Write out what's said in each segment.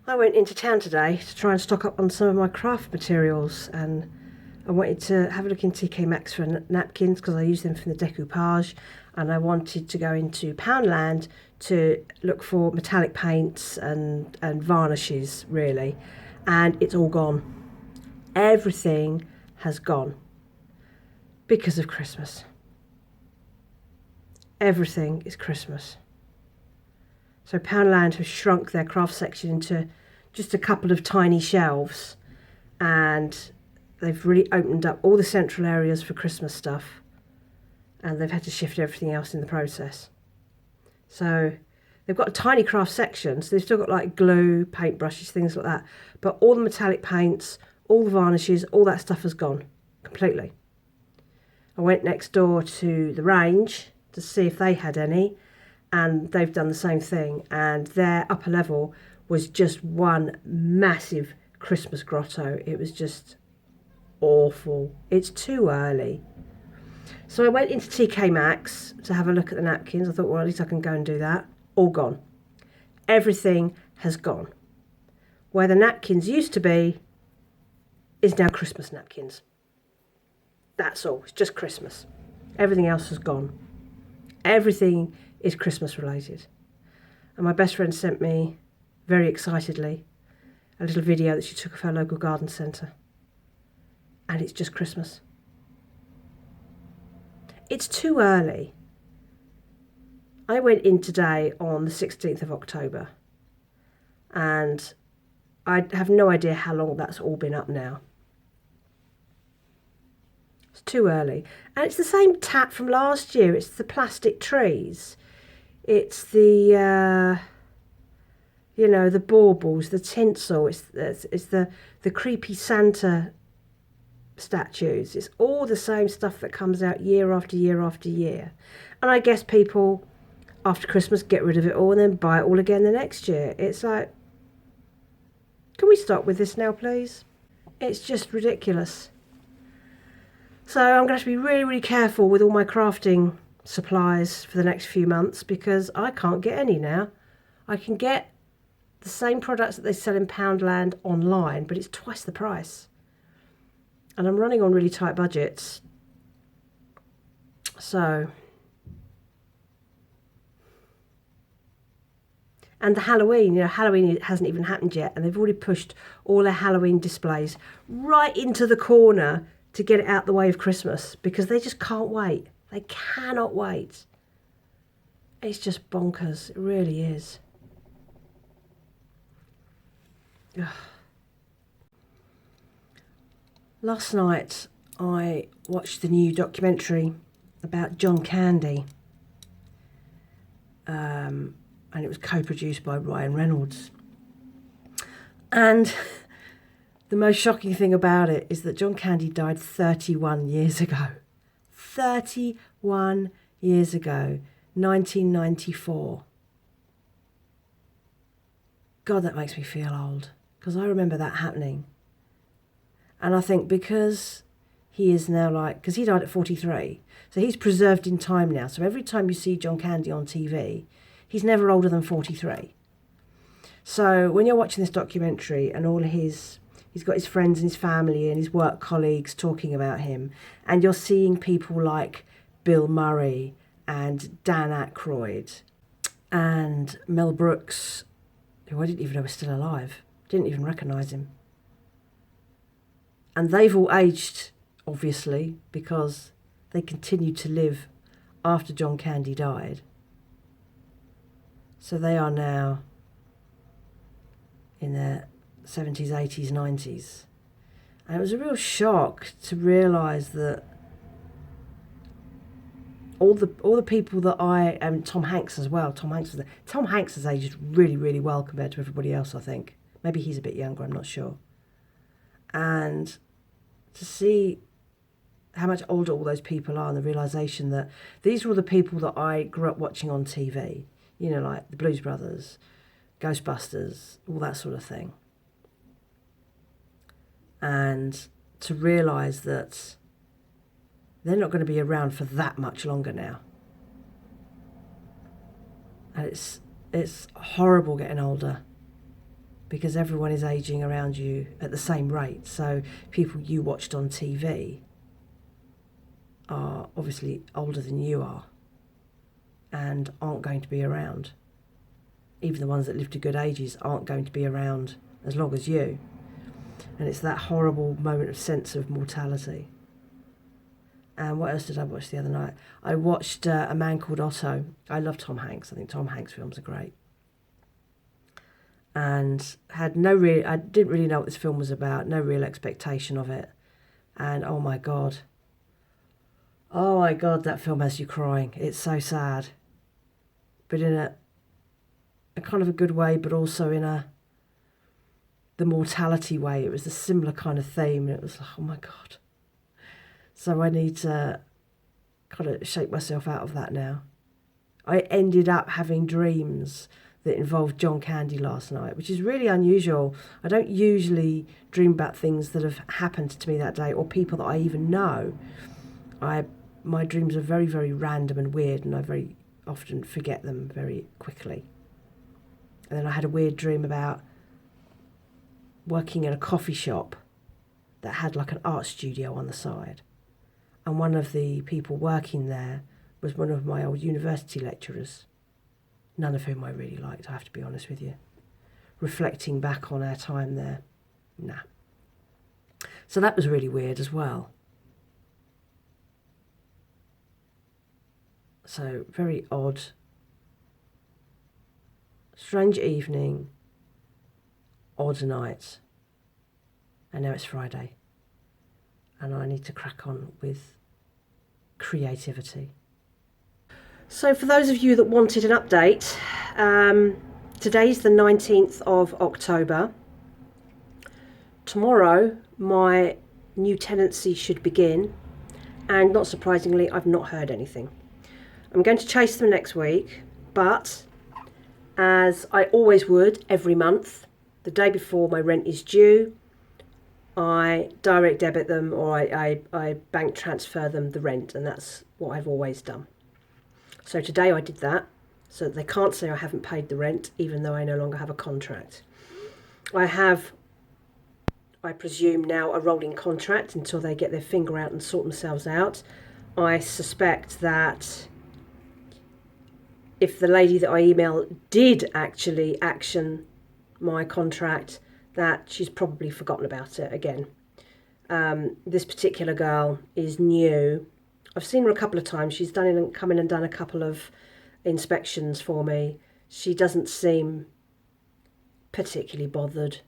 I went into town today to try and stock up on some of my craft materials, and I wanted to have a look in TK Maxx for napkins because I use them from the decoupage, and I wanted to go into Poundland to look for metallic paints and varnishes really, and it's all gone. Everything has gone because of Christmas. Everything is Christmas. So Poundland has shrunk their craft section into just a couple of tiny shelves, and they've really opened up all the central areas for Christmas stuff, and they've had to shift everything else in the process. So they've got a tiny craft section, so they've still got like glue, paintbrushes, things like that, but all the metallic paints, all the varnishes, all that stuff has gone completely. I went next door to the range to see if they had any, and they've done the same thing, and their upper level was just one massive Christmas grotto. It was just awful. It's too early. So I went into TK Maxx to have a look at the napkins. I thought, well, at least I can go and do that. All gone. Everything has gone. Where the napkins used to be is now Christmas napkins. That's all. It's just Christmas. Everything else has gone. Everything is Christmas related. And my best friend sent me, very excitedly, a little video that she took of her local garden centre. And it's just Christmas. It's too early. I went in today on the 16th of October, and I have no idea how long that's all been up now. It's too early. And it's the same tat from last year. It's the plastic trees. It's the, the baubles, the tinsel. It's the creepy Santa statues. It's all the same stuff that comes out year after year after year. And I guess people, after Christmas, get rid of it all and then buy it all again the next year. It's like, can we stop with this now, please? It's just ridiculous. So I'm going to have to be really, really careful with all my crafting supplies for the next few months, because I can't get any now. I can get the same products that they sell in Poundland online, but it's twice the price. And I'm running on really tight budgets. So, and the Halloween, Halloween hasn't even happened yet, and they've already pushed all their Halloween displays right into the corner to get it out the way of Christmas, because they just can't wait. They cannot wait. It's just bonkers. It really is. Ugh. Last night I watched the new documentary about John Candy, and it was co-produced by Ryan Reynolds. And the most shocking thing about it is that John Candy died 31 years ago. 31 years ago, 1994. God, that makes me feel old, because I remember that happening. And I think because he is now because he died at 43, so he's preserved in time now. So every time you see John Candy on TV, he's never older than 43. So when you're watching this documentary and he's got his friends and his family and his work colleagues talking about him, and you're seeing people like Bill Murray and Dan Aykroyd and Mel Brooks, who I didn't even know was still alive, didn't even recognise him. And they've all aged, obviously, because they continued to live after John Candy died. So they are now in their 70s, 80s, 90s. And it was a real shock to realise that all the people that Tom Hanks as well. Tom Hanks has aged really, really well compared to everybody else, I think. Maybe he's a bit younger, I'm not sure. And to see how much older all those people are, and the realisation that these were all the people that I grew up watching on TV, like the Blues Brothers, Ghostbusters, all that sort of thing. And to realise that they're not going to be around for that much longer now. And it's horrible getting older. because everyone is aging around you at the same rate. So people you watched on TV are obviously older than you are and aren't going to be around. Even the ones that live to good ages aren't going to be around as long as you. And it's that horrible moment of sense of mortality. And what else did I watch the other night? I watched A Man Called Otto. I love Tom Hanks. I think Tom Hanks films are great. And I didn't really know what this film was about, no real expectation of it. And oh my God, that film has you crying. It's so sad. But in a kind of a good way, but also in the mortality way. It was a similar kind of theme. And it was like, oh my God. So I need to kind of shake myself out of that now. I ended up having dreams that involved John Candy last night, which is really unusual. I don't usually dream about things that have happened to me that day or people that I even know. My dreams are very, very random and weird, and I very often forget them very quickly. And then I had a weird dream about working in a coffee shop that had like an art studio on the side. And one of the people working there was one of my old university lecturers, none of whom I really liked, I have to be honest with you. Reflecting back on our time there, nah. So that was really weird as well. So very odd, strange evening, odd night, and now it's Friday, and I need to crack on with creativity. So for those of you that wanted an update, today's the 19th of October. Tomorrow my new tenancy should begin, and not surprisingly I've not heard anything. I'm going to chase them next week, but as I always would every month, the day before my rent is due, I direct debit them, or I bank transfer them the rent, and that's what I've always done. So today I did that, so that they can't say I haven't paid the rent, even though I no longer have a contract. I have, I presume now, a rolling contract until they get their finger out and sort themselves out. I suspect that if the lady that I emailed did actually action my contract, that she's probably forgotten about it again. This particular girl is new. I've seen her a couple of times. She's come in and done a couple of inspections for me. She doesn't seem particularly bothered.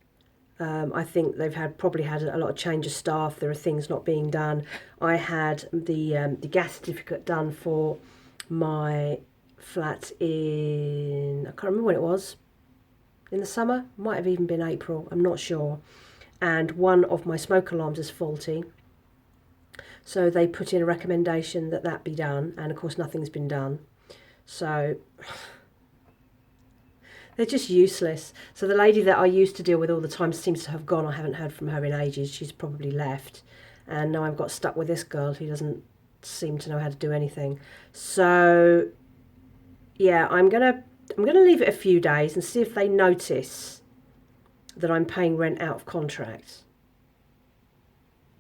I think they've probably had a lot of change of staff. There are things not being done. I had the gas certificate done for my flat in, I can't remember when it was, in the summer, might have even been April, I'm not sure. And one of my smoke alarms is faulty. So they put in a recommendation that be done, and of course nothing's been done. So they're just useless. So the lady that I used to deal with all the time seems to have gone. I haven't heard from her in ages. She's probably left. And now I've got stuck with this girl who doesn't seem to know how to do anything. So yeah, I'm gonna leave it a few days and see if they notice that I'm paying rent out of contract.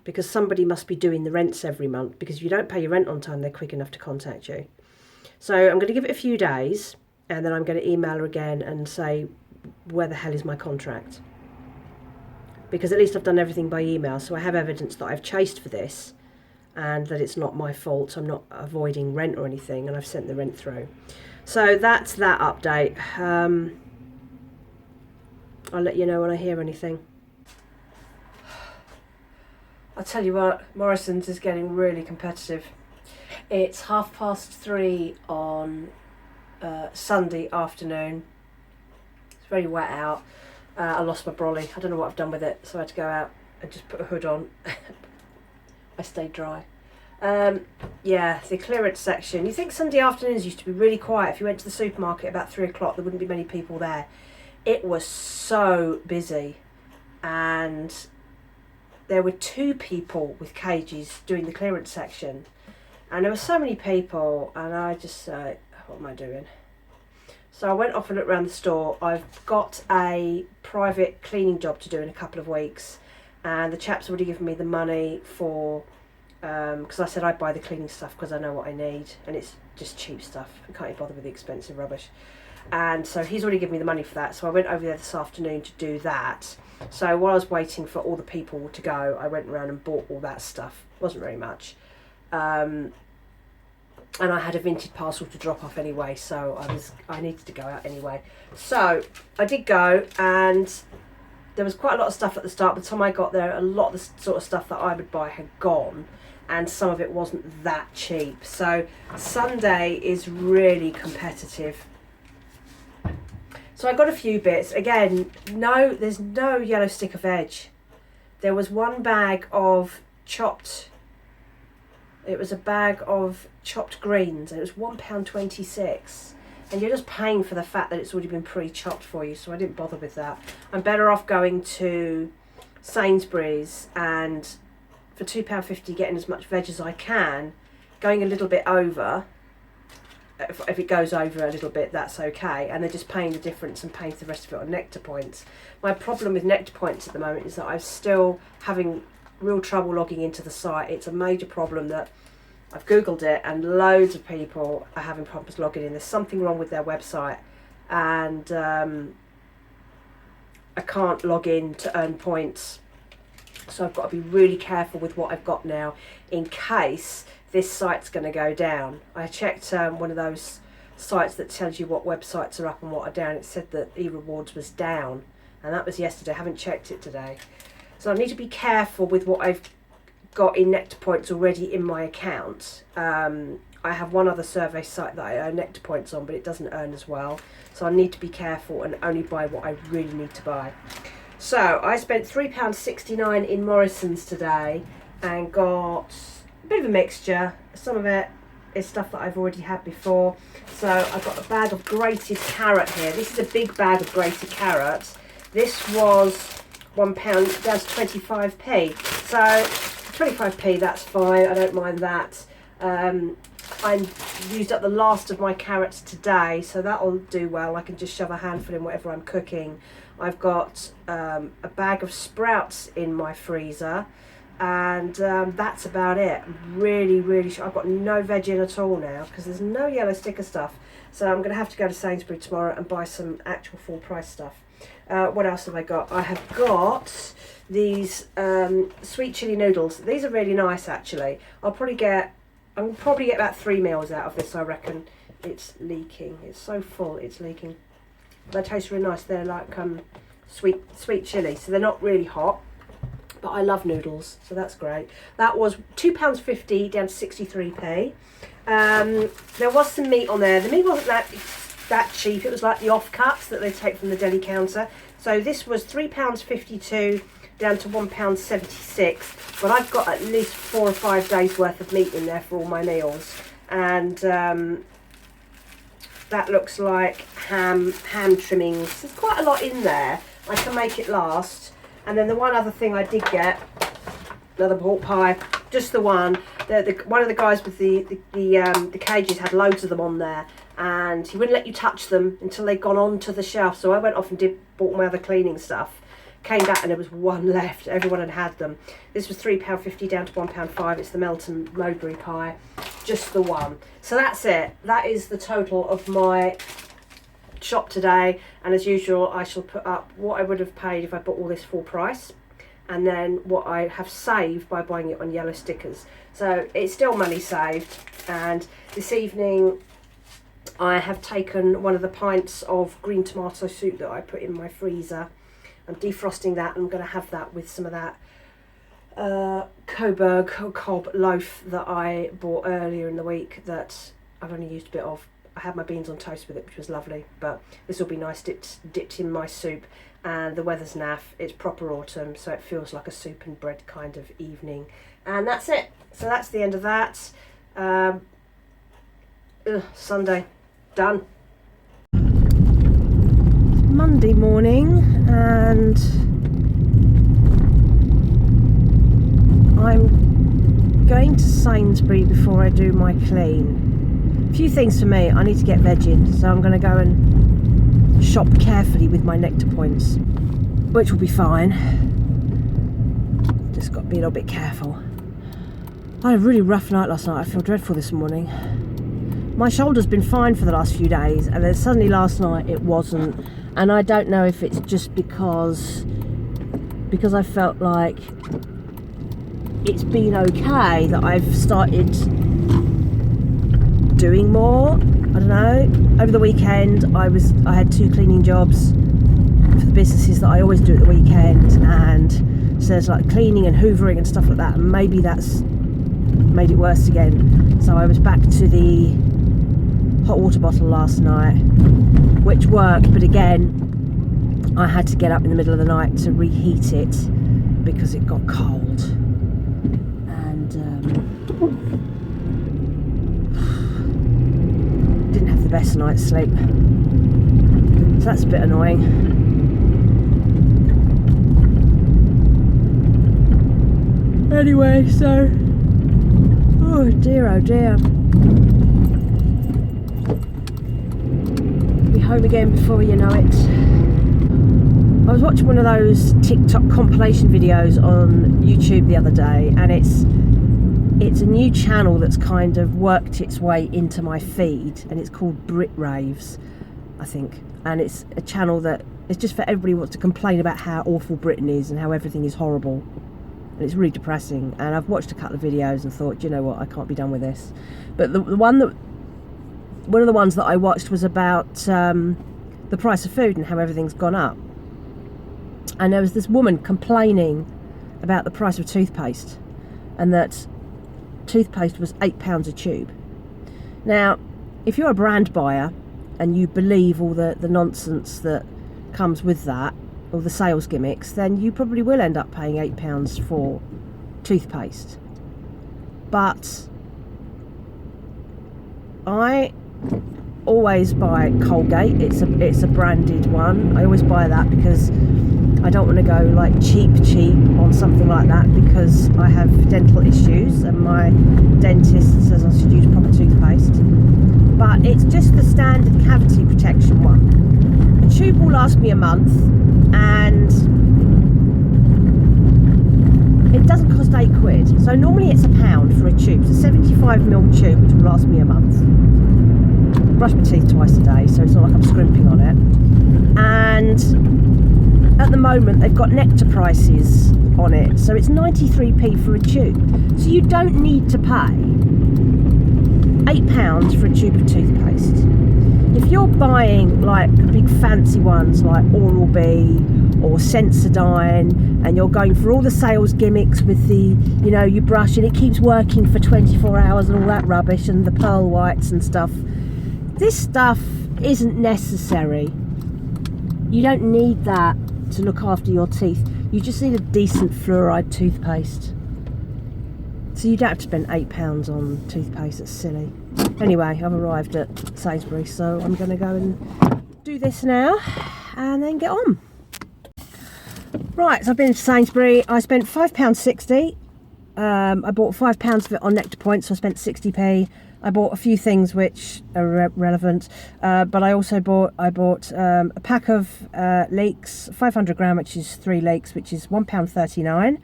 Because somebody must be doing the rents every month, because if you don't pay your rent on time, they're quick enough to contact you. So I'm going to give it a few days, and then I'm going to email her again and say, where the hell is my contract? Because at least I've done everything by email, so I have evidence that I've chased for this and that it's not my fault. I'm not avoiding rent or anything, and I've sent the rent through. So that's that update. I'll let you know when I hear anything. I'll tell you what, Morrison's is getting really competitive. It's 3:30 on Sunday afternoon. It's very wet out. I lost my brolly. I don't know what I've done with it, so I had to go out and just put a hood on. I stayed dry. Yeah, the clearance section. You think Sunday afternoons used to be really quiet. If you went to the supermarket about 3 o'clock, there wouldn't be many people there. It was so busy, and there were 2 people with cages doing the clearance section, and there were so many people, and I just what am I doing? So I went off and looked around the store. I've got a private cleaning job to do in a couple of weeks, and the chap's already given me the money for, because I said I'd buy the cleaning stuff because I know what I need, and it's just cheap stuff. I can't be bothered with the expensive rubbish. And so he's already given me the money for that. So I went over there this afternoon to do that. So while I was waiting for all the people to go, I went around and bought all that stuff. It wasn't very much. And I had a vintage parcel to drop off anyway, so I needed to go out anyway. So I did go, and there was quite a lot of stuff at the start. By the time I got there, a lot of the sort of stuff that I would buy had gone, and some of it wasn't that cheap. So Sunday is really competitive. So I got a few bits. Again, there's no yellow stick of veg. There was one bag of chopped. It was a bag of chopped greens, and it was £1.26. And you're just paying for the fact that it's already been pre-chopped for you, so I didn't bother with that. I'm better off going to Sainsbury's and for £2.50 getting as much veg as I can, going a little bit over. If it goes over a little bit, that's okay, and they're just paying the difference and paying for the rest of it on Nectar Points. My problem with Nectar Points at the moment is that I'm still having real trouble logging into the site. It's a major problem that I've googled it, and loads of people are having problems logging in. There's something wrong with their website, and I can't log in to earn points, so I've got to be really careful with what I've got now in case this site's going to go down. I checked one of those sites that tells you what websites are up and what are down. It said that eRewards was down, and that was yesterday. I haven't checked it today. So I need to be careful with what I've got in Nectar Points already in my account. I have one other survey site that I earn Nectar Points on, but it doesn't earn as well. So I need to be careful and only buy what I really need to buy. So I spent £3.69 in Morrison's today and got a bit of a mixture. Some of it is stuff that I've already had before. So I've got a bag of grated carrot here. This is a big bag of grated carrot. This was £1 down to 25p. So 25p, that's fine. I don't mind that. I used up the last of my carrots today, so that'll do well. I can just shove a handful in whatever I'm cooking. I've got a bag of sprouts in my freezer, and that's about it. Really, really sure. I've got no veg in at all now because there's no yellow sticker stuff. So I'm going to have to go to Sainsbury's tomorrow and buy some actual full price stuff. What else have I got? I have got these sweet chili noodles. These are really nice, actually. I'll probably get about 3 meals out of this, I reckon. It's leaking. It's so full, it's leaking. They taste really nice. They're like sweet chili, so they're not really hot. But I love noodles, so that's great. That was £2.50 down to 63p. There was some meat on there. The meat wasn't that cheap. It was like the offcuts that they take from the deli counter. So this was £3.52 down to £1.76. But I've got at least 4 or 5 days worth of meat in there for all my meals. And that looks like ham trimmings. There's quite a lot in there. I can make it last. And then the one other thing I did get, another pork pie, just the one. One of the guys with the cages had loads of them on there, and he wouldn't let you touch them until they'd gone onto the shelf. So I went off and bought my other cleaning stuff. Came back and there was one left. Everyone had them. This was £3.50 down to £1.05. It's the Melton Mowbray pie, just the one. So that's it. That is the total of my shop today, and as usual I shall put up what I would have paid if I bought all this full price, and then what I have saved by buying it on yellow stickers. So it's still money saved. And this evening I have taken one of the pints of green tomato soup that I put in my freezer. I'm defrosting that, and I'm going to have that with some of that Coburg or Cobb loaf that I bought earlier in the week that I've only used a bit of. I had my beans on toast with it, which was lovely, but this will be nice dipped in my soup. And the weather's naff. It's proper autumn, so it feels like a soup and bread kind of evening. And that's it. So that's the end of that. Sunday. Done. It's Monday morning, and I'm going to Sainsbury's before I do my clean. A few things for me. I need to get vegging, so I'm going to go and shop carefully with my nectar points, which will be fine. Just got to be a little bit careful. I had a really rough night last night. I feel dreadful this morning. My shoulder's been fine for the last few days, and then suddenly last night it wasn't. And I don't know if it's just because I felt like it's been okay that I've started doing more. I don't know. Over the weekend I had 2 cleaning jobs for the businesses that I always do at the weekend, and so there's like cleaning and hoovering and stuff like that, and maybe that's made it worse again. So I was back to the hot water bottle last night, which worked, but again I had to get up in the middle of the night to reheat it because it got cold, and didn't have the best night's sleep, so that's a bit annoying. Anyway, so oh dear, be home again before you know it. I was watching one of those TikTok compilation videos on YouTube the other day, and it's a new channel that's kind of worked its way into my feed, and it's called Brit Raves, I think, and it's a channel that it's just for everybody who wants to complain about how awful Britain is and how everything is horrible, and it's really depressing. And I've watched a couple of videos and thought, you know what, I can't be done with this. But one of the ones that I watched was about the price of food and how everything's gone up. And there was this woman complaining about the price of toothpaste, and that toothpaste was £8 a tube. Now, if you're a brand buyer and you believe all the nonsense that comes with that, all the sales gimmicks, then you probably will end up paying £8 for toothpaste. But I always buy Colgate. It's a branded one. I always buy that because I don't want to go like cheap on something like that, because I have dental issues and my dentist says I should use proper toothpaste. But it's just the standard cavity protection one. The tube will last me a month, and it doesn't cost £8. So normally it's £1 for a tube. It's a 75ml tube which will last me a month. I brush my teeth twice a day, so it's not like I'm scrimping on it. And at the moment they've got nectar prices on it, so it's 93p for a tube. So you don't need to pay £8 for a tube of toothpaste. If you're buying like big fancy ones like Oral-B or Sensodyne, and you're going for all the sales gimmicks with the, you know, you brush and it keeps working for 24 hours and all that rubbish, and the pearl whites and stuff, this stuff isn't necessary. You don't need that to look after your teeth. You just need a decent fluoride toothpaste. So you don't have to spend £8 on toothpaste. That's silly. Anyway, I've arrived at Sainsbury's, so I'm going to go and do this now and then get on. Right, so I've been to Sainsbury's. I spent £5.60. I bought £5 of it on nectar points, so I spent 60p. I bought a few things which are relevant, but I also bought a pack of leeks, 500g, which is 3 leeks, which is £1.39.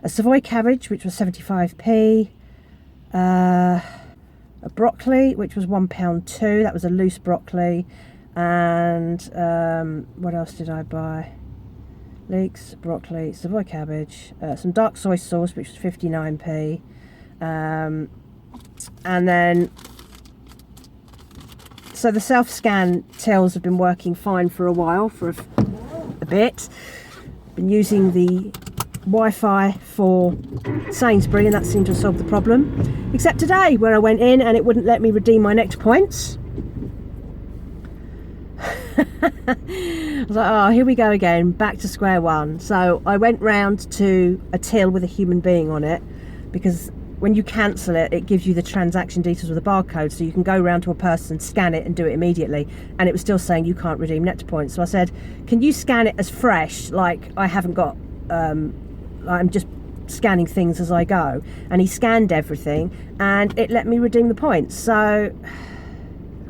A Savoy cabbage, which was 75p. A broccoli, which was £1.02. That was a loose broccoli. And what else did I buy? Leeks, broccoli, Savoy cabbage, some dark soy sauce, which was 59p. And then, so the self-scan tills have been working fine for a while, for a bit. Been using the Wi-Fi for Sainsbury's, and that seemed to have solved the problem. Except today, where I went in and it wouldn't let me redeem my nectar points. I was like, oh, here we go again, back to square one. So I went round to a till with a human being on it, because when you cancel it, it gives you the transaction details with a barcode, so you can go around to a person, scan it and do it immediately. And it was still saying you can't redeem nectar points. So I said, can you scan it as fresh, like I haven't got, I'm just scanning things as I go. And he scanned everything and it let me redeem the points. So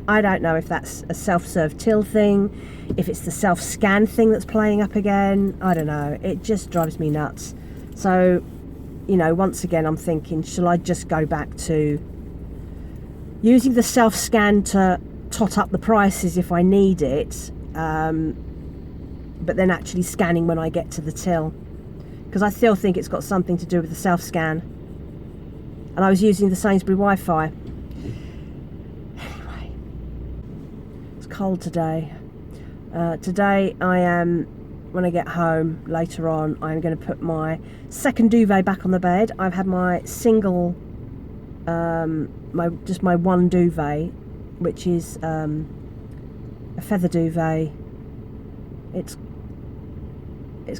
I don't know if that's a self-serve till thing, if it's the self-scan thing that's playing up again. I don't know. It just drives me nuts. So, you know, once again, I'm thinking, shall I just go back to using the self-scan to tot up the prices if I need it, but then actually scanning when I get to the till? Because I still think it's got something to do with the self-scan. And I was using the Sainsbury Wi-Fi. Anyway, it's cold today. Today I am, when I get home later on, I'm going to put my second duvet back on the bed. I've had my single, my one duvet, which is a feather duvet. It's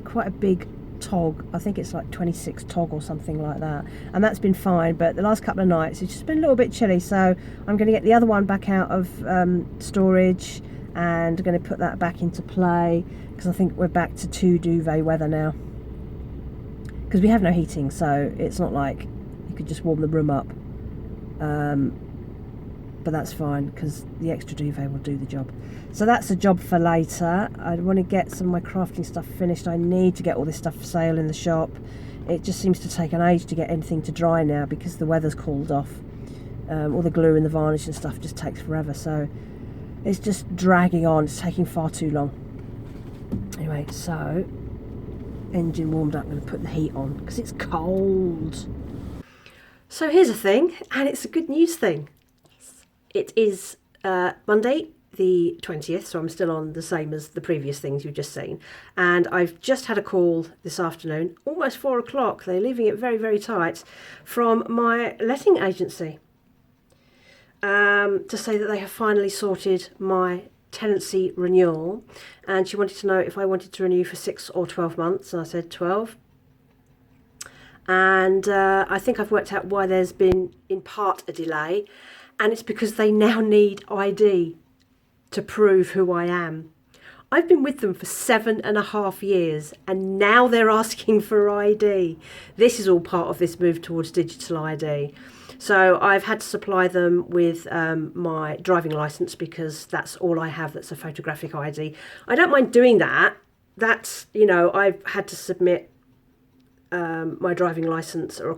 quite a big tog. I think it's like 26 tog or something like that, and that's been fine. But the last couple of nights it's just been a little bit chilly, so I'm going to get the other one back out of storage and going to put that back into play, because I think we're back to 2 duvet weather now, because we have no heating, so it's not like you could just warm the room up, but that's fine because the extra duvet will do the job. So that's a job for later. I want to get some of my crafting stuff finished. I need to get all this stuff for sale in the shop. It just seems to take an age to get anything to dry now because the weather's cooled off. All the glue and the varnish and stuff just takes forever, so it's just dragging on. It's taking far too long. Anyway, so engine warmed up. I'm going to put the heat on because it's cold. So here's a thing, and it's a good news thing. It is Monday the 20th, so I'm still on the same as the previous things you've just seen, and I've just had a call this afternoon, almost 4 o'clock, they're leaving it very, very tight, from my letting agency, to say that they have finally sorted my tenancy renewal, and she wanted to know if I wanted to renew for 6 or 12 months, and I said 12. And I think I've worked out why there's been in part a delay, and it's because they now need ID to prove who I am. I've been with them for 7.5 years, and now they're asking for ID. This is all part of this move towards digital ID. So I've had to supply them with my driving licence, because that's all I have that's a photographic ID. I don't mind doing that. That's, you know, I've had to submit my driving licence or a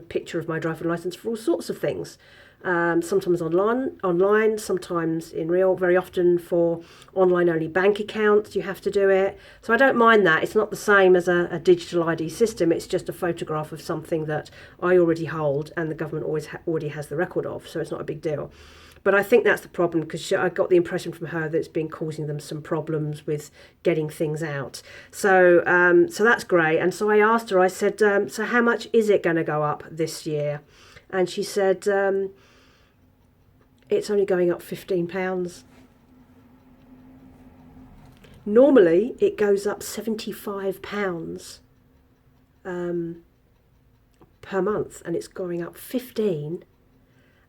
picture of my driving licence for all sorts of things. Sometimes online, sometimes in real, very often for online only bank accounts you have to do it. So I don't mind that. It's not the same as a digital ID system. It's just a photograph of something that I already hold and the government already has the record of, so it's not a big deal. But I think that's the problem, because I got the impression from her that it's been causing them some problems with getting things out. So so that's great. And so I asked her, I said, so how much is it going to go up this year? And she said, it's only going up £15. Normally it goes up £75 per month, and it's going up 15.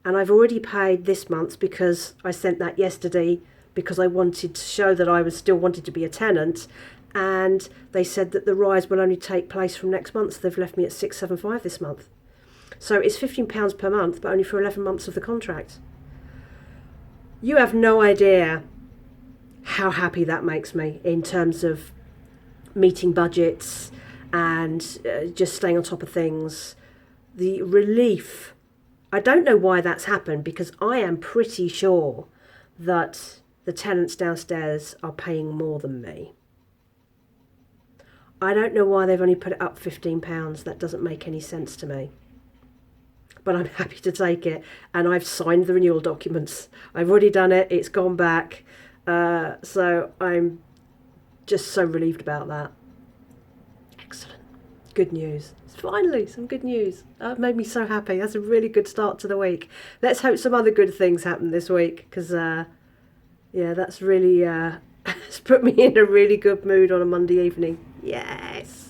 And I've already paid this month because I sent that yesterday, because I wanted to show that I was still wanted to be a tenant, and they said that the rise will only take place from next month. So they've left me at £675 this month. So it's £15 per month, but only for 11 months of the contract. You have no idea how happy that makes me in terms of meeting budgets and just staying on top of things. The relief. I don't know why that's happened, because I am pretty sure that the tenants downstairs are paying more than me. I don't know why they've only put it up £15. That doesn't make any sense to me. But I'm happy to take it, and I've signed the renewal documents. I've already done it. It's gone back. So I'm just so relieved about that. Excellent. Good news. Finally, some good news. That made me so happy. That's a really good start to the week. Let's hope some other good things happen this week, because, yeah, that's really it's put me in a really good mood on a Monday evening. Yes.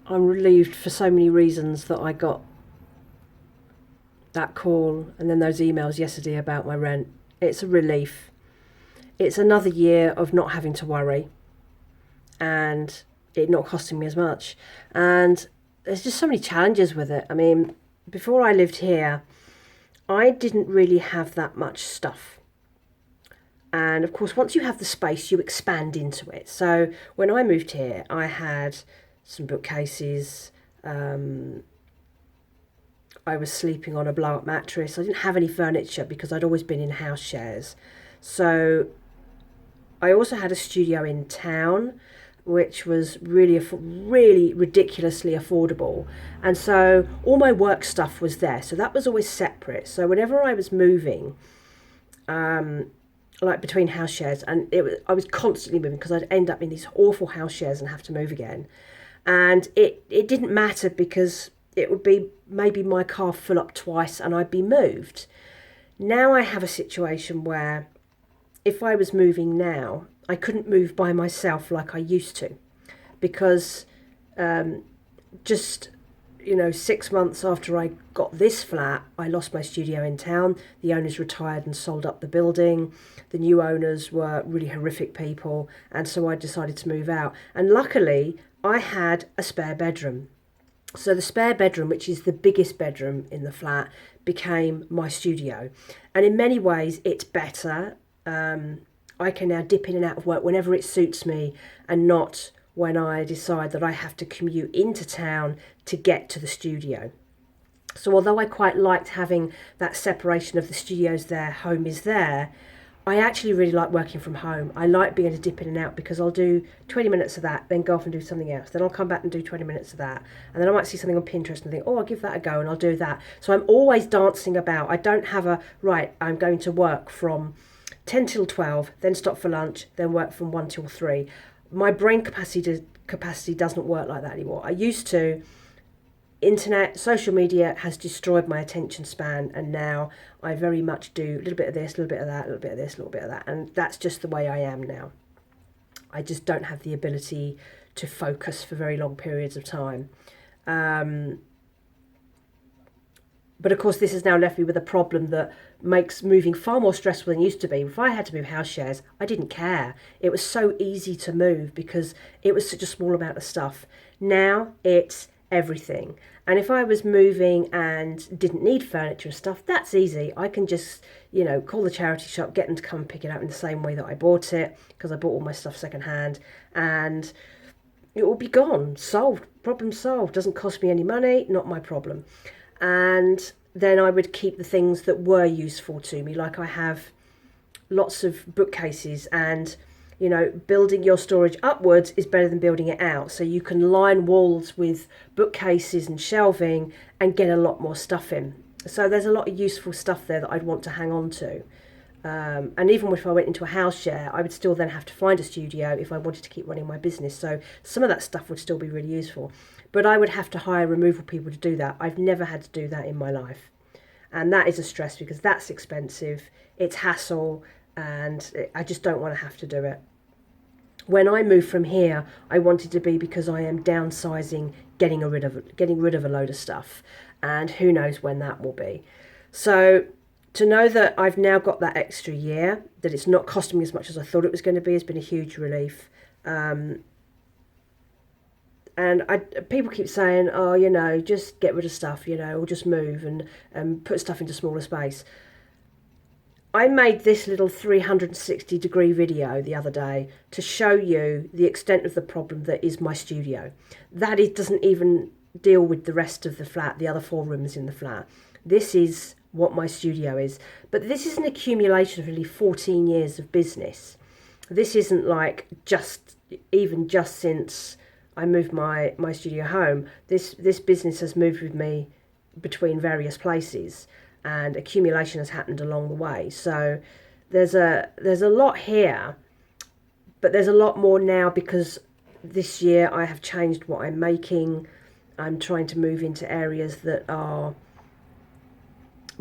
I'm relieved for so many reasons that I got that call and then those emails yesterday about my rent. It's a relief. It's another year of not having to worry and it not costing me as much. And there's just so many challenges with it. I mean, before I lived here, I didn't really have that much stuff. And of course, once you have the space, you expand into it. So when I moved here, I had some bookcases. I was sleeping on a blow-up mattress. I didn't have any furniture because I'd always been in house shares. So I also had a studio in town, which was really ridiculously affordable. And so all my work stuff was there. So that was always separate. So whenever I was moving, like between house shares, and I was constantly moving because I'd end up in these awful house shares and have to move again. And it didn't matter because it would be maybe my car fill up twice and I'd be moved. Now I have a situation where if I was moving now, I couldn't move by myself like I used to, because just 6 months after I got this flat, I lost my studio in town. The owners retired and sold up the building. The new owners were really horrific people, and so I decided to move out. And luckily, I had a spare bedroom. So the spare bedroom, which is the biggest bedroom in the flat, became my studio. And in many ways, it's better. I can now dip in and out of work whenever it suits me, and not when I decide that I have to commute into town to get to the studio. So although I quite liked having that separation of the studios there, home is there, I actually really like working from home. I like being able to dip in and out because I'll do 20 minutes of that, then go off and do something else. Then I'll come back and do 20 minutes of that. And then I might see something on Pinterest and think, oh, I'll give that a go and I'll do that. So I'm always dancing about. I don't have I'm going to work from 10 till 12, then stop for lunch, then work from 1 till 3. My brain capacity doesn't work like that anymore. I used to. Internet, social media has destroyed my attention span, and now I very much do a little bit of this, a little bit of that, a little bit of this, a little bit of that, and that's just the way I am now. I just don't have the ability to focus for very long periods of time. But of course, this has now left me with a problem that makes moving far more stressful than it used to be. If I had to move house shares, I didn't care. It was so easy to move because it was such a small amount of stuff. Now it's everything. And if I was moving and didn't need furniture and stuff, that's easy. I can just, call the charity shop, get them to come and pick it up in the same way that I bought it, because I bought all my stuff secondhand, and it will be gone, solved, problem solved. Doesn't cost me any money, not my problem. And then I would keep the things that were useful to me, like I have lots of bookcases, and building your storage upwards is better than building it out. So you can line walls with bookcases and shelving and get a lot more stuff in. So there's a lot of useful stuff there that I'd want to hang on to. And even if I went into a house share, I would still then have to find a studio if I wanted to keep running my business. So some of that stuff would still be really useful. But I would have to hire removal people to do that. I've never had to do that in my life. And that is a stress because that's expensive, it's hassle, and I just don't want to have to do it. When I moved from here, I wanted to be because I am downsizing, getting rid of a load of stuff, and who knows when that will be. So to know that I've now got that extra year, that it's not costing me as much as I thought it was going to be, has been a huge relief. And people keep saying, oh, just get rid of stuff, or just move and put stuff into smaller space. I made this little 360-degree video the other day to show you the extent of the problem that is my studio. That it doesn't even deal with the rest of the flat, the other 4 rooms in the flat. This is what my studio is. But this is an accumulation of nearly 14 years of business. This isn't like just since I moved my studio home. This business has moved with me between various places, and accumulation has happened along the way. So there's a lot here, but there's a lot more now because this year I have changed what I'm making. I'm trying to move into areas that are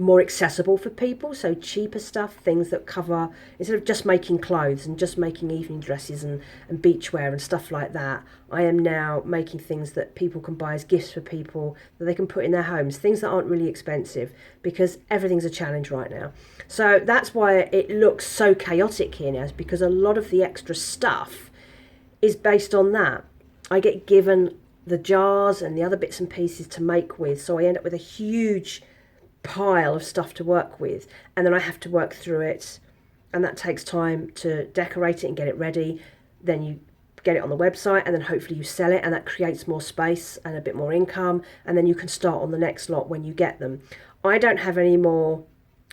more accessible for people, so cheaper stuff, things that cover, instead of just making clothes and just making evening dresses and beachwear and stuff like that, I am now making things that people can buy as gifts for people that they can put in their homes, things that aren't really expensive, because everything's a challenge right now. So that's why it looks so chaotic here now, because a lot of the extra stuff is based on that. I get given the jars and the other bits and pieces to make with. So I end up with a huge pile of stuff to work with, and then I have to work through it, and that takes time to decorate it and get it ready. Then you get it on the website, and then hopefully you sell it, and that creates more space and a bit more income, and then you can start on the next lot when you get them. I don't have any more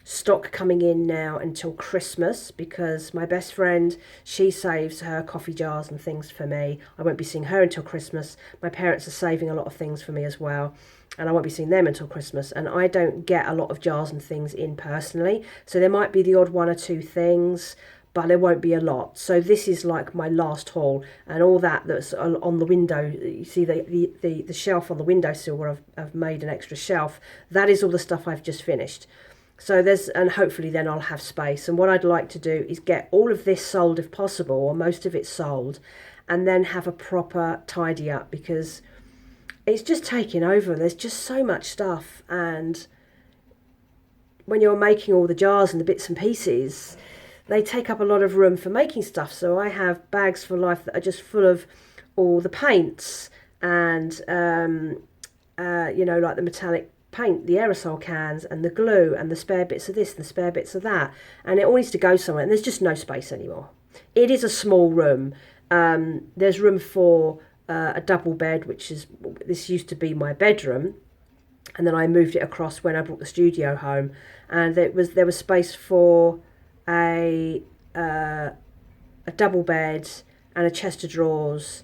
stock coming in now until Christmas, because my best friend, she saves her coffee jars and things for me. I won't be seeing her until Christmas. My parents are saving a lot of things for me as well, and I won't be seeing them until Christmas. And I don't get a lot of jars and things in personally, so there might be the odd one or two things, but there won't be a lot. So this is like my last haul, and all that's on the window. You see the shelf on the windowsill where I've made an extra shelf. That is all the stuff I've just finished. So and hopefully then I'll have space. And what I'd like to do is get all of this sold if possible, or most of it sold, and then have a proper tidy up, because it's just taking over. There's just so much stuff, and when you're making all the jars and the bits and pieces, they take up a lot of room for making stuff. So I have bags for life that are just full of all the paints and like the metallic paint, the aerosol cans and the glue and the spare bits of this and the spare bits of that, and it all needs to go somewhere, and there's just no space anymore. It is a small room. There's room for a double bed, this used to be my bedroom, and then I moved it across when I brought the studio home, and there was space for a double bed and a chest of drawers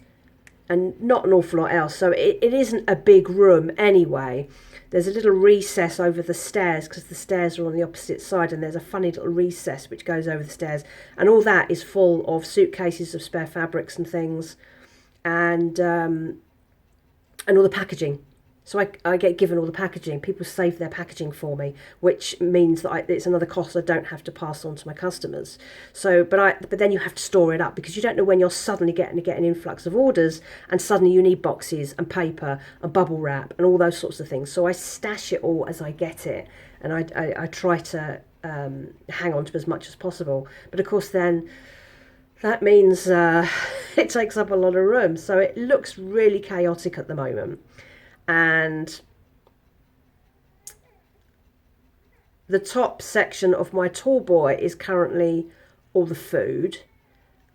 and not an awful lot else. So it isn't a big room anyway. There's a little recess over the stairs, because the stairs are on the opposite side, and there's a funny little recess which goes over the stairs, and all that is full of suitcases of spare fabrics and things, and all the packaging. So I get given all the packaging. People save their packaging for me, which means that it's another cost I don't have to pass on to my customers. So, but then you have to store it up, because you don't know when you're suddenly getting to get an influx of orders, and suddenly you need boxes and paper and bubble wrap and all those sorts of things. So I stash it all as I get it, and I try to hang on to as much as possible. But of course then that means it takes up a lot of room. So it looks really chaotic at the moment. And the top section of my tall boy is currently all the food,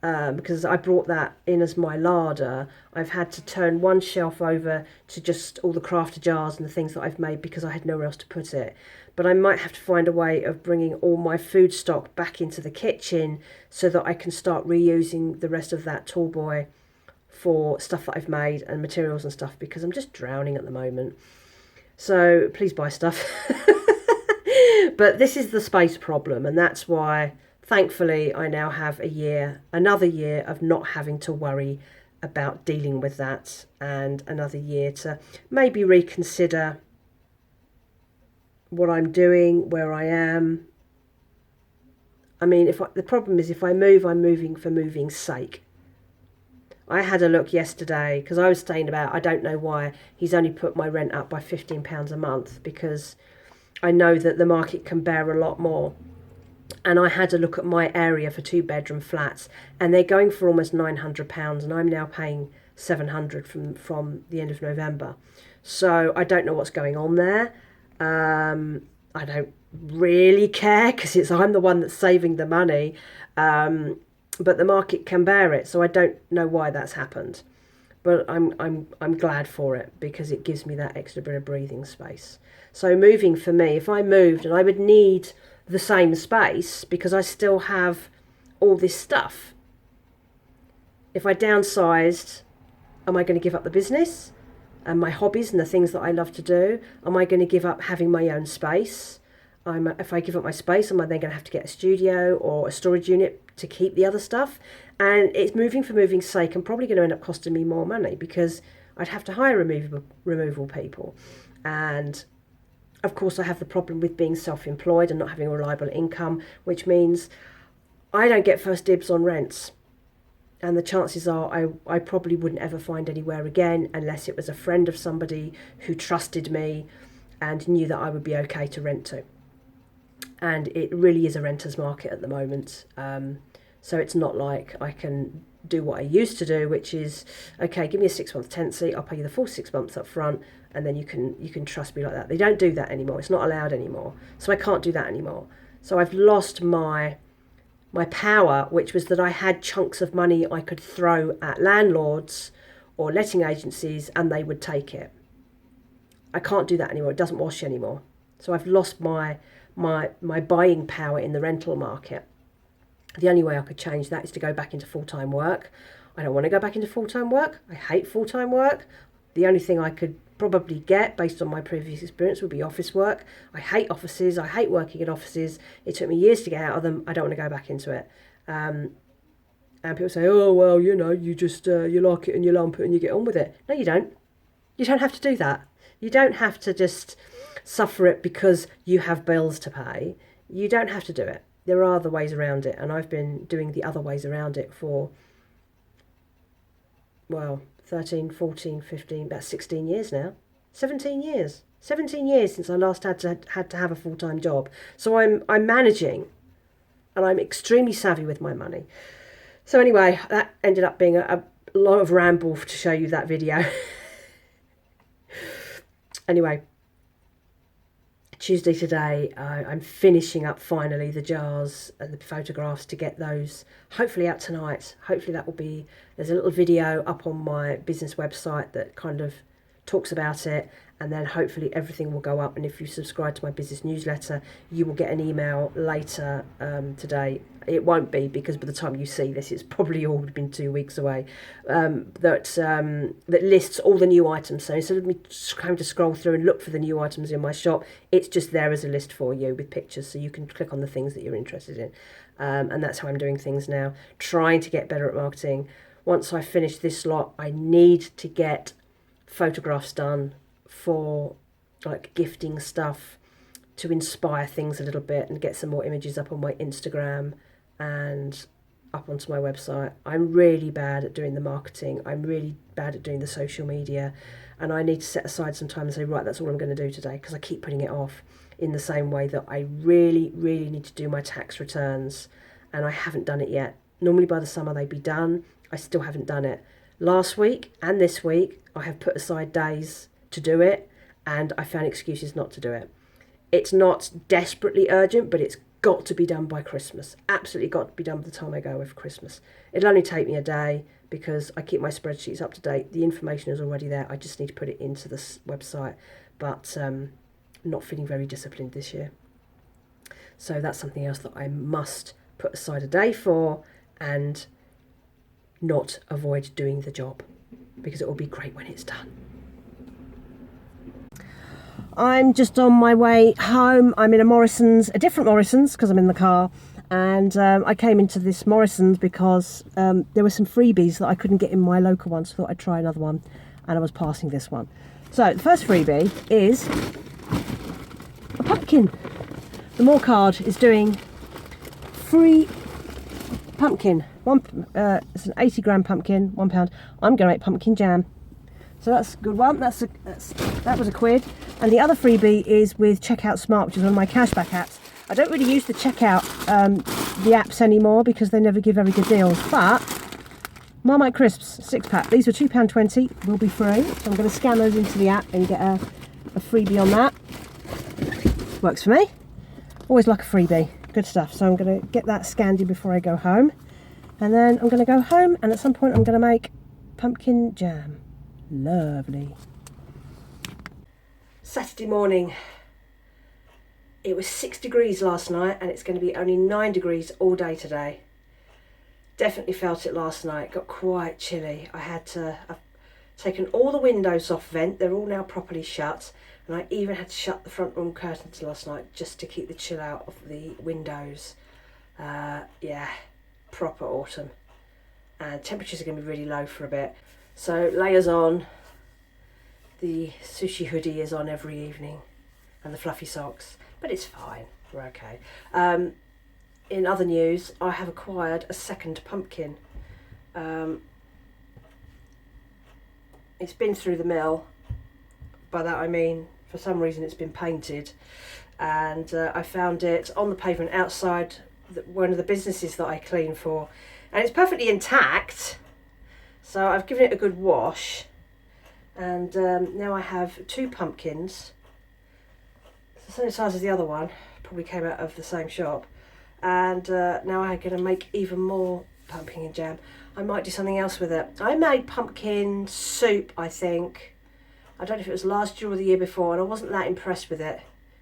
because I brought that in as my larder. I've had to turn one shelf over to just all the crafter jars and the things that I've made, because I had nowhere else to put it. But I might have to find a way of bringing all my food stock back into the kitchen, so that I can start reusing the rest of that tall boy for stuff that I've made and materials and stuff, because I'm just drowning at the moment. So please buy stuff. But this is the space problem, and that's why thankfully I now have another year of not having to worry about dealing with that, and another year to maybe reconsider what I'm doing, where I am. I mean, the problem is, if I move, I'm moving for moving's sake. I had a look yesterday, because I was staying about, I don't know why, he's only put my rent up by £15 a month, because I know that the market can bear a lot more. And I had a look at my area for 2-bedroom flats, and they're going for almost £900, and I'm now paying £700 from the end of November. So I don't know what's going on there. I don't really care, because I'm the one that's saving the money. But the market can bear it, so I don't know why that's happened. But I'm glad for it, because it gives me that extra bit of breathing space. So moving for me, if I moved, and I would need the same space, because I still have all this stuff. If I downsized, am I going to give up the business and my hobbies and the things that I love to do? Am I going to give up having my own space? If I give up my space, am I then going to have to get a studio or a storage unit to keep the other stuff? And it's moving for moving's sake, and probably going to end up costing me more money, because I'd have to hire removal people. And of course I have the problem with being self-employed and not having a reliable income, which means I don't get first dibs on rents. And the chances are I probably wouldn't ever find anywhere again, unless it was a friend of somebody who trusted me and knew that I would be okay to rent to. And it really is a renter's market at the moment. So it's not like I can do what I used to do, which is, okay, give me a 6-month tenancy, I'll pay you the full 6 months up front, and then you can trust me like that. They don't do that anymore. It's not allowed anymore. So I can't do that anymore. So I've lost my power, which was that I had chunks of money I could throw at landlords or letting agencies and they would take it. I can't do that anymore. It doesn't wash anymore. So I've lost my buying power in the rental market. The only way I could change that is to go back into full-time work. I don't want to go back into full-time work. I hate full-time work. The only thing I could probably get, based on my previous experience, would be office work. I hate offices. I hate working in offices. It took me years to get out of them. I don't want to go back into it. And people say, oh, well, you know, you just, you like it and you lump it and you get on with it. No, you don't. You don't have to do that. You don't have to just suffer it because you have bills to pay. You don't have to do it. There are other ways around it, and I've been doing the other ways around it for, well, 13, 14, 15, about 16 years now. 17 years. 17 years since I last had to have a full-time job. So I'm managing, and I'm extremely savvy with my money. So anyway, that ended up being a lot of ramble to show you that video. Anyway, Tuesday today, I'm finishing up finally the jars and the photographs to get those hopefully out tonight. Hopefully that will be, there's a little video up on my business website that kind of talks about it, and then hopefully everything will go up. And if you subscribe to my business newsletter, you will get an email later today. It won't be, because by the time you see this, it's probably all been 2 weeks away. That lists all the new items. So instead of me having to scroll through and look for the new items in my shop, it's just there as a list for you with pictures, so you can click on the things that you're interested in. And that's how I'm doing things now, trying to get better at marketing. Once I finish this lot, I need to get photographs done for like gifting stuff, to inspire things a little bit and get some more images up on my Instagram and up onto my website. I'm really bad at doing the marketing. I'm really bad at doing the social media, and I need to set aside some time and say, right, that's all I'm going to do today, because I keep putting it off, in the same way that I really need to do my tax returns, and I haven't done it yet. Normally by the summer they'd be done. I still haven't done it. Last week and this week I have put aside days to do it, and I found excuses not to do it. It's not desperately urgent, but it's got to be done by Christmas. Absolutely got to be done by the time I go over Christmas. It'll only take me a day, because I keep my spreadsheets up to date. The information is already there. I just need to put it into this website. But not feeling very disciplined this year. So that's something else that I must put aside a day for, and not avoid doing the job, because it will be great when it's done. I'm just on my way home. I'm in a different Morrison's, because I'm in the car, and I came into this Morrison's because there were some freebies that I couldn't get in my local one, so I thought I'd try another one, and I was passing this one. So the first freebie is a pumpkin. The More card is doing free pumpkin. It's an 80 gram pumpkin, £1. I'm going to make pumpkin jam. So that's a good one. That was £1. And the other freebie is with Checkout Smart, which is one of my cashback apps. I don't really use the checkout, the apps anymore, because they never give very good deals. But Marmite Crisps, 6-pack. These were £2.20, will be free. So I'm going to scan those into the app and get a freebie on that. Works for me. Always like a freebie. Good stuff. So I'm going to get that scanned in before I go home. And then I'm going to go home, and at some point I'm going to make pumpkin jam. Lovely. Saturday morning. It was 6 degrees last night, and it's going to be only 9 degrees all day today. Definitely felt it last night. Got quite chilly. I've taken all the windows off vent. They're all now properly shut, and I even had to shut the front room curtains last night just to keep the chill out of the windows. Yeah, proper autumn. And temperatures are going to be really low for a bit. So layers on. The sushi hoodie is on every evening, and the fluffy socks, but it's fine, we're okay. In other news, I have acquired a second pumpkin. It's been through the mill. By that I mean, for some reason it's been painted, and I found it on the pavement outside one of the businesses that I clean for, and it's perfectly intact. So I've given it a good wash, and now I have 2 pumpkins. It's the same size as the other one, probably came out of the same shop. And now I'm going to make even more pumpkin jam. I might do something else with it. I made pumpkin soup, I think. I don't know if it was last year or the year before, and I wasn't that impressed with it.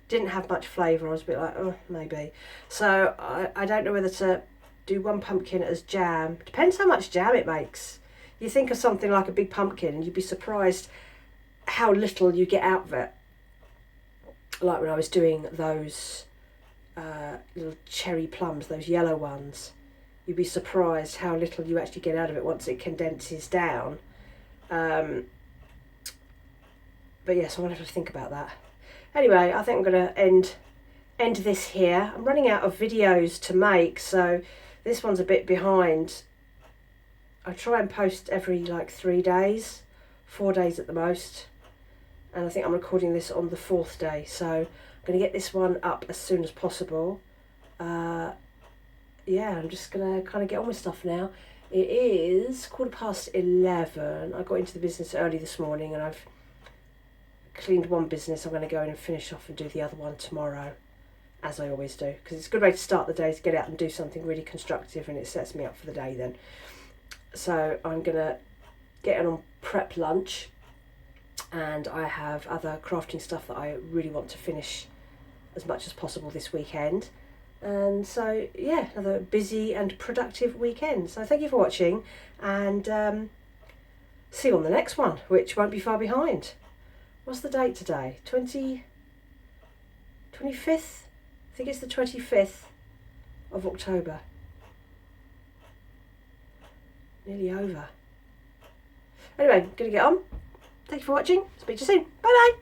Didn't have much flavour. I was a bit like, oh, maybe. So I don't know whether to do one pumpkin as jam. Depends how much jam it makes. You think of something like a big pumpkin and you'd be surprised how little you get out of it. Like when I was doing those little cherry plums, those yellow ones. You'd be surprised how little you actually get out of it once it condenses down. But yes, I'm going to have to think about that. Anyway, I think I'm going to end this here. I'm running out of videos to make, so this one's a bit behind. I try and post every like 3 days, 4 days at the most. And I think I'm recording this on the 4th day, so I'm going to get this one up as soon as possible. Yeah, I'm just going to kind of get on with stuff now. It is 11:15. I got into the business early this morning and I've cleaned one business. I'm going to go in and finish off and do the other one tomorrow, as I always do, because it's a good way to start the day, to get out and do something really constructive, and it sets me up for the day then. So I'm going to get on prep lunch, and I have other crafting stuff that I really want to finish as much as possible this weekend. And so, yeah, another busy and productive weekend. So thank you for watching, and see you on the next one, which won't be far behind. What's the date today? 25th? I think it's the 25th of October. Nearly over. Anyway, I'm going to get on. Thank you for watching. Speak to you soon. Bye bye.